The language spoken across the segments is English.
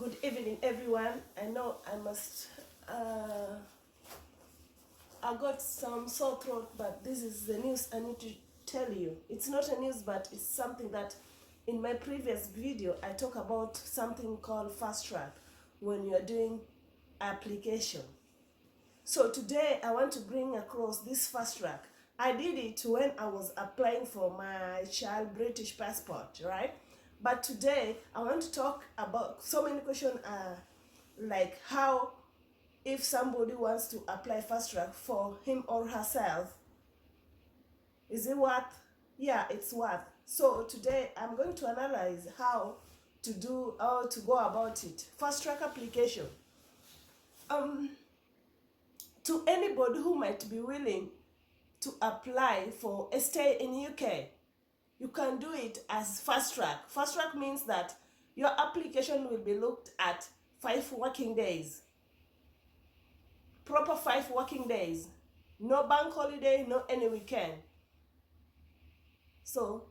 Good evening, everyone. I know I got some sore throat, but this is the news I need to tell you. It's not a news, but it's something that in my previous video I talk about something called fast track when you are doing application. So today I want to bring across this fast track. I did it when I was applying for my child British passport, right? But today I want to talk about so many questions like how if somebody wants to apply fast track for him or herself, is it worth? Yeah, it's worth. So today I'm going to analyze how to go about it. Fast track application. Um, to anybody who might be willing to apply for a stay in UK, you can do it as fast track. Fast track means that your application will be looked at 5 working days. Proper 5 working days. No bank holiday, no any weekend. So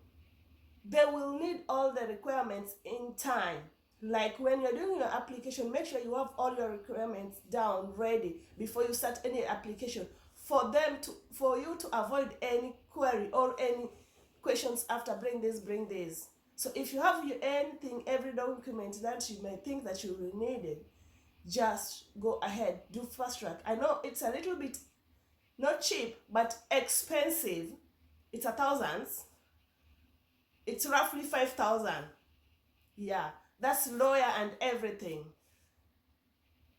they will need all the requirements in time. Like when you're doing your application, make sure you have all your requirements down ready before you start any application for you to avoid any query or any questions after bring this. So if you have every document that you may think that you will need it, just go ahead, do fast track. I know it's a little bit not cheap but expensive. It's thousands. It's roughly 5,000. Yeah, that's lawyer and everything.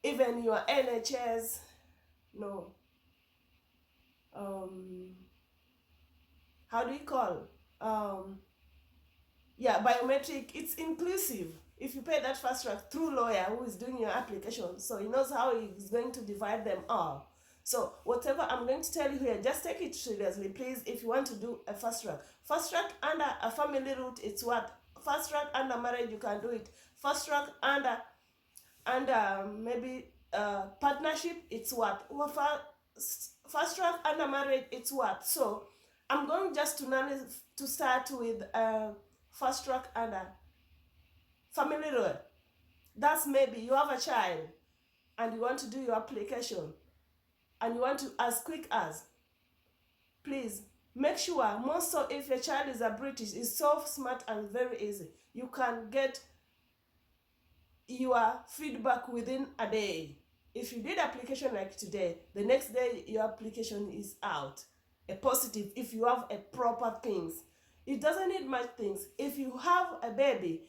Even your NHS, no. How do you call? Yeah, biometric. It's inclusive. If you pay that fast track through lawyer who is doing your application, so he knows how he's going to divide them all. So whatever I'm going to tell you here, just take it seriously, please. If you want to do a fast track under a family route, it's what? Fast track under marriage, you can do it. Fast track under maybe partnership, it's what? Fast track under marriage, it's what? So I'm going just to start with fast track under family road. That's maybe you have a child and you want to do your application and you want to as quick as, please make sure, most so if your child is a British, is so smart and very easy. You can get your feedback within a day. If you did application like today, the next day your application is out. A positive, if you have a proper things. It doesn't need much things. If you have a baby,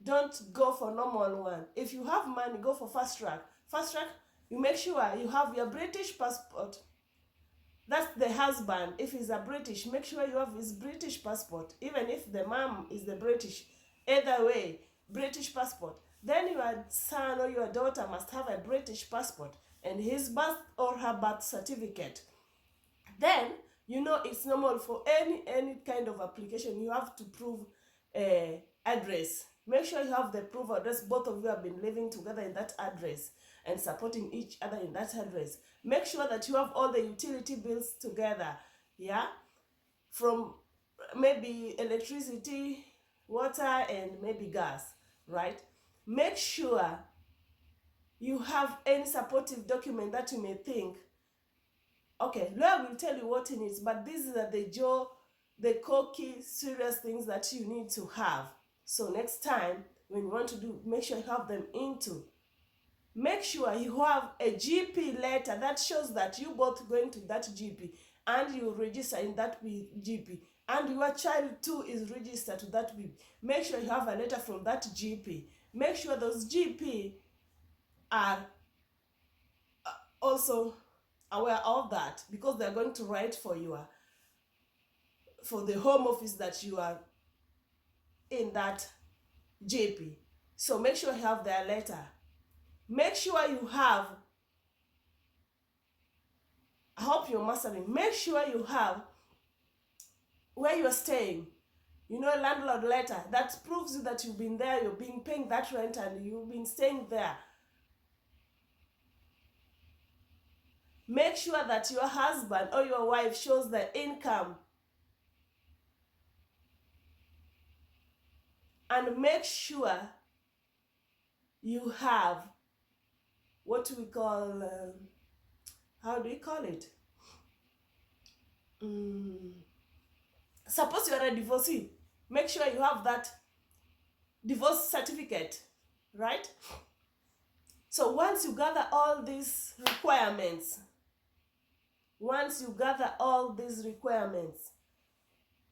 don't go for normal one. If you have money, go for fast track. Fast track, you make sure you have your British passport. That's the husband. If he's a British, make sure you have his British passport. Even if the mom is the British, either way, British passport. Then your son or your daughter must have a British passport and his birth or her birth certificate. Then you know it's normal for any kind of application. You have to prove address. Make sure you have the proof address. Both of you have been living together in that address and supporting each other in that address. Make sure that you have all the utility bills together. Yeah, from maybe electricity, water, and maybe gas, right? Make sure you have any supportive document that you may think, okay, lawyer will tell you what it is, but these are the cocky, serious things that you need to have. So next time, when you want to do, make sure you have them into. Make sure you have a GP letter that shows that you both going to that GP and you register in that GP. And your child too is registered to that GP. Make sure you have a letter from that GP. Make sure those GP are also aware of that, because they're going to write for the home office that you are in that GP. So make sure you have their letter. Make sure you have, I hope you're mastering, make sure you have where you're staying. You know, a landlord letter that proves you that you've been there, you've been paying that rent and you've been staying there. Make sure that your husband or your wife shows the income. And make sure you have what we call, how do we call it? Suppose you are a divorcee, make sure you have that divorce certificate, right? So once you gather all these requirements,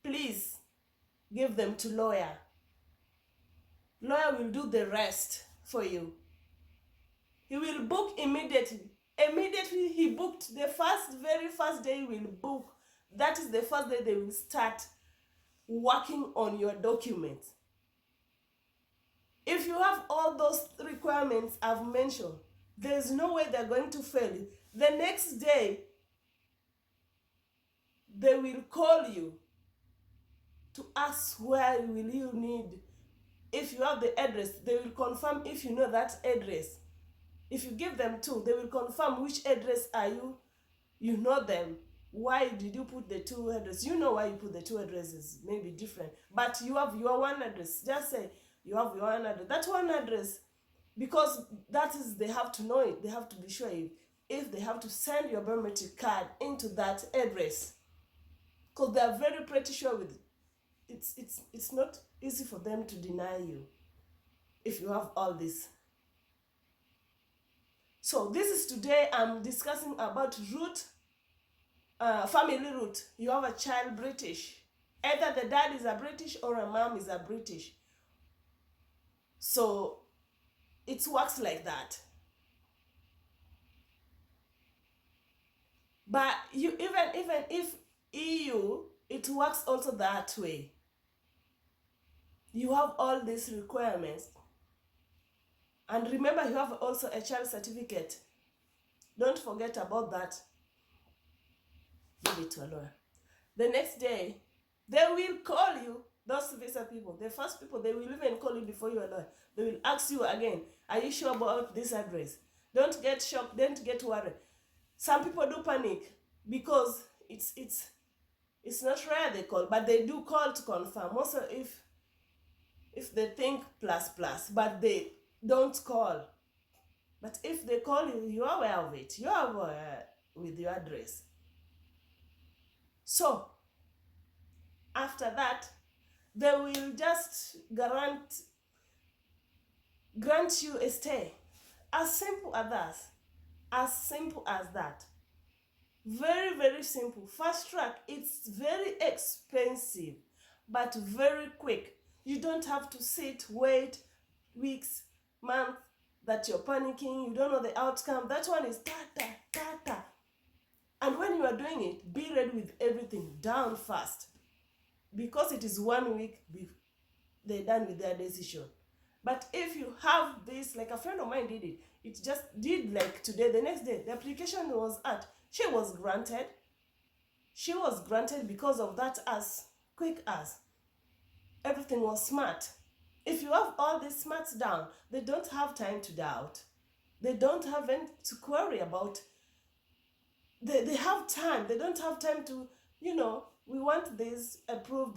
please give them to lawyer. Lawyer will do the rest for you. He will book immediately. Immediately he booked, the very first day he will book. That is the first day they will start working on your documents. If you have all those requirements I've mentioned, there's no way they're going to fail you. The next day, they will call you to ask where will you need. If you have the address, they will confirm if you know that address. If you give them two, they will confirm which address are you. You know them. Why did you put the two addresses? You know why you put the two addresses. Maybe different. But you have your one address. Just say you have your one address. That one address, because that is, they have to know it. They have to be sure if they have to send your biometric card into that address. Because they are very pretty sure with it. It's not easy for them to deny you if you have all this. So this is today I'm discussing about root, family root. You have a child British. Either the dad is a British or a mom is a British. So it works like that. But you even if EU, it works also that way. You have all these requirements. And remember, you have also a child certificate. Don't forget about that. Give it to a lawyer. The next day, they will call you, those visa people. The first people, they will even call you before you are a lawyer. They will ask you again, are you sure about this address? Don't get shocked, don't get worried. Some people do panic because it's not rare they call, but they do call to confirm. Also, if they think plus, but they don't call. But if they call you, you are aware of it. You are aware with your address. So after that, they will just grant you a stay. As simple as that. As simple as that. Very, very simple. Fast track, it's very expensive, but very quick. You don't have to sit, wait weeks, months, that you're panicking, you don't know the outcome. That one is ta. And when you are doing it, be ready with everything down fast. Because it is 1 week, they're done with their decision. But if you have this, like a friend of mine did it, it just did like today, the next day, the application was at, she was granted. She was granted because of that, as quick as. Everything was smart. If you have all these smarts down, they don't have time to doubt. They don't have any to query about. They have time. They don't have time to, we want this, prove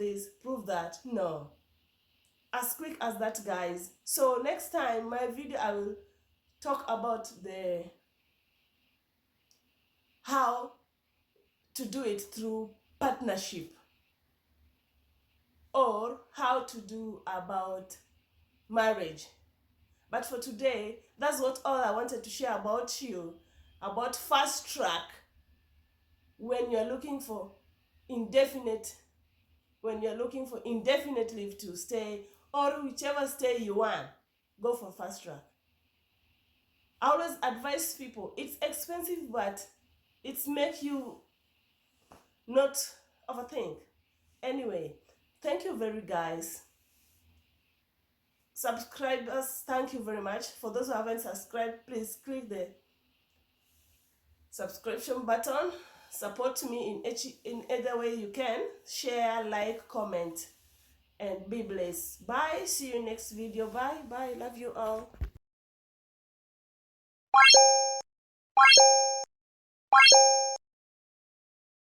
that. No. As quick as that, guys. So next time, my video, I will talk about how to do it through partnership, or how to do about marriage. But for today, that's what all I wanted to share about you, about fast track when you're looking for indefinite leave to stay, or whichever stay you want, go for fast track. I always advise people, it's expensive, but it's make you not overthink. Anyway, thank you very guys. Subscribers, thank you very much. For those who haven't subscribed, please click the subscription button. Support me in either way you can. Share, like, comment, and be blessed. Bye. See you next video. Bye. Love you all.